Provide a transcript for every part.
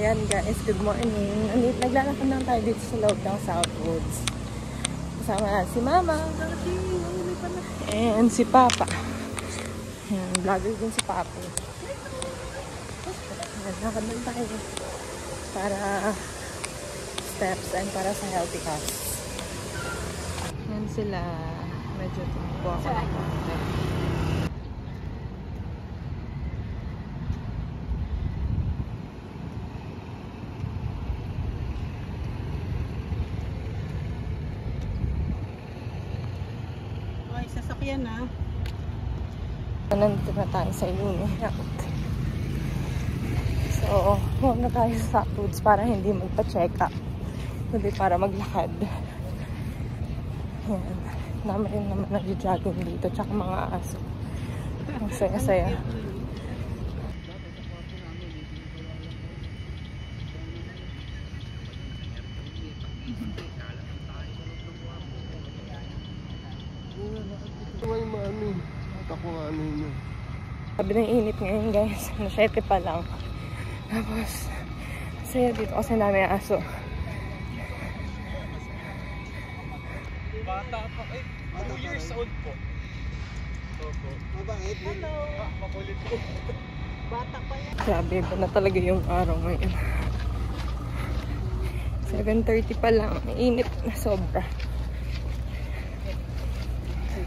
Ayan guys, good morning. Naglalakad lang tayo dito sa loob ng Southwoods. Kasama si Mama. And si Papa. Ayan, vlogger din si Papa. Naglalakad lang tayo para steps and para sa healthy costs. Ayan sila. Medyo tumbo ako ng konti. Sasakyan na. Nandito na tayo sa Iluni. So, huwag na tayo sa Southwoods para hindi magpa-check up. Hindi para maglakad. Ayan. Dami rin naman nag-jogging dito. Tsaka mga aso. Ang saya-saya. Sabi ng init ngayon guys, na 7 pa lang. Tapos, saya dito kasi namin aso. Bata pa, 2 years old po. Opo. Mabait. Hello. Makulit po. Bata pa yan. Grabe, iba na talaga yung araw ngayon. 7:30 pa lang, init na sobra.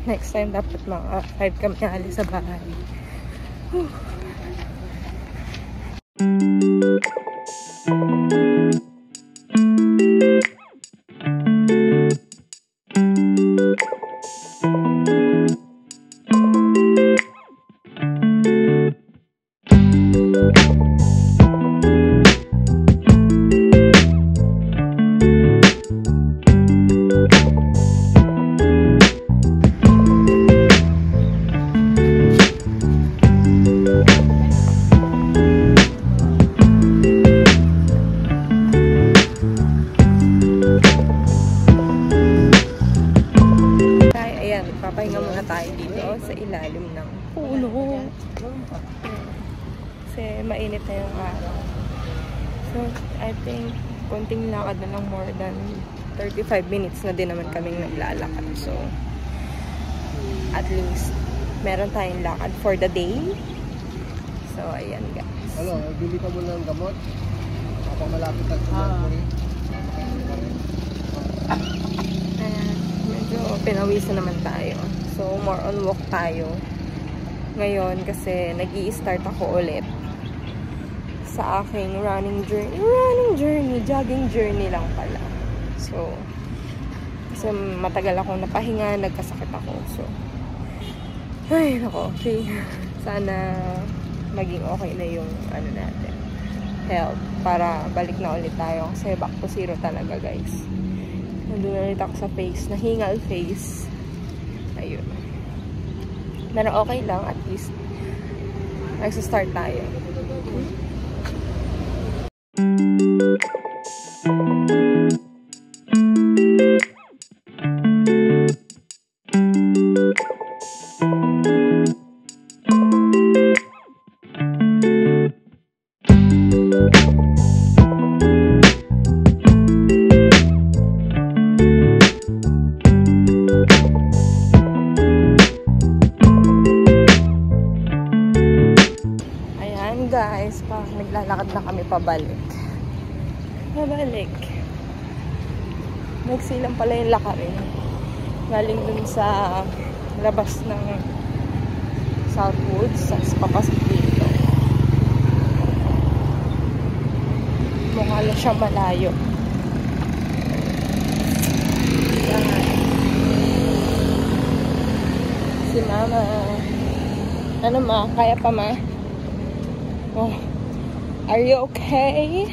Next time dapat mga 5 kami alis sa bahay. Papahinga muna tayo dito sa ilalim ng puno. Kasi mainit na yung araw. So, I think konting lakad na lang, more than 35 minutes na din naman kaming naglalakad. So, at least, meron tayong lakad for the day. So, ayan guys. Hello, bili ka muna ng gamot. Kapag malapit ang sumari. Medyo pinawisan naman tayo. So, more on walk tayo ngayon kasi nag-i-start ako ulit sa aking running journey, jogging journey lang pala. So, kasi matagal akong napahinga, nagkasakit ako. So, ay, nako, okay. Sana maging okay na yung ano natin, health, para balik na ulit tayo kasi back to zero talaga guys. Nandun na ulit ako sa face, na hingal face. Ayun. Pero okay lang, at least nagsa-start tayo. maglalakad na kami pabalik. Nagsilang pala yung lakarin. Galing dun sa labas ng Southwoods, tapos papasok dito. Mukha lang siya malayo. Yan. Si Mama. Ano ma? Kaya pa ma? Oh. Are you okay?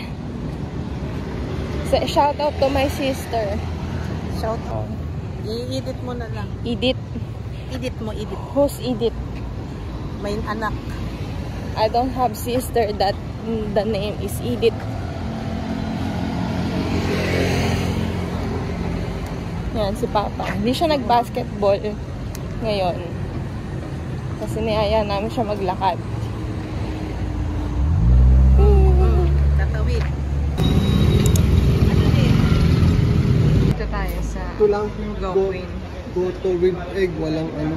So, shout out to my sister. Shout out. I-edit mo na lang. Edith. Edit mo, edit. Who's Edith? May anak. I don't have sister that the name is Edith. Yan, si Papa. Hindi siya nag-basketball ngayon. Kasi niyaya namin siya maglakad. Tatawid. Dito tayo sa Ito lang. Gawin. Goto with egg. Walang ano.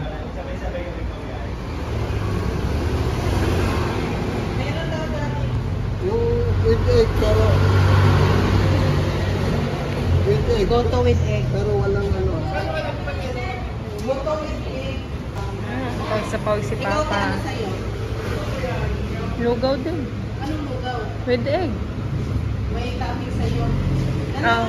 Yung with egg, pero with egg. Goto with egg. Pero walang ano. Sa pawis si Papa. Lugaw din. Anong lugaw? With egg. May topping sa'yo. Oh.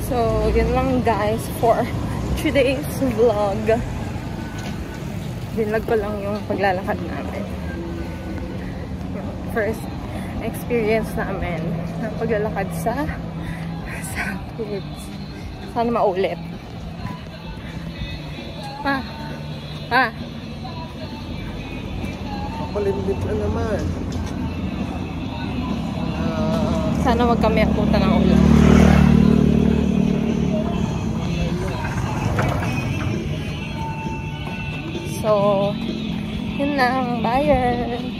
So, yun lang guys for today's vlog. Dinlag ko lang yung paglalakad namin. Yung first experience namin ng paglalakad sa Southwoods. Sana maulit. Pa! Palimbit na naman. Sana wag kami akutan ng ulan. So, yun lang. Bye!